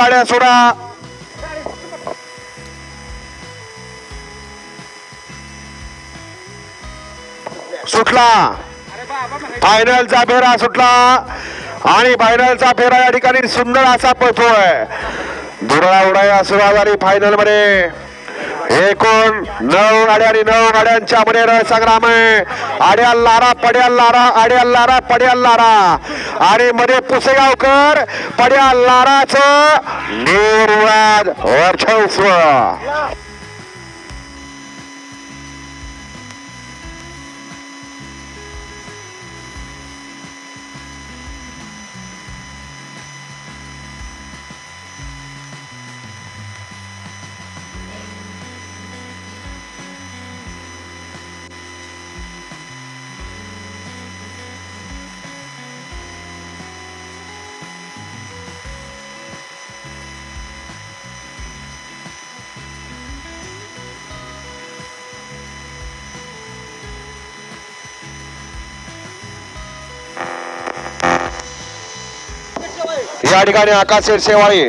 गाड्या सोडा. सुटला फायनलचा फेरा सुटला आणि फायनलचा फेरा या ठिकाणी सुंदर असा पळतोय. दुर्ळा उडाया सुरुवात झाली फायनल मध्ये. एकूण 9 गाड्या आणि 9 गाड्यांच्या मध्ये रणसंग्राम आहे. आड्या लारा पड्या लारा आड्या लारा पड्या लारा आणि मध्ये पुसेगावकर पड्या लाराचं निर्वाद वर्चस्व. या ठिकाणी आकाश शेवाळे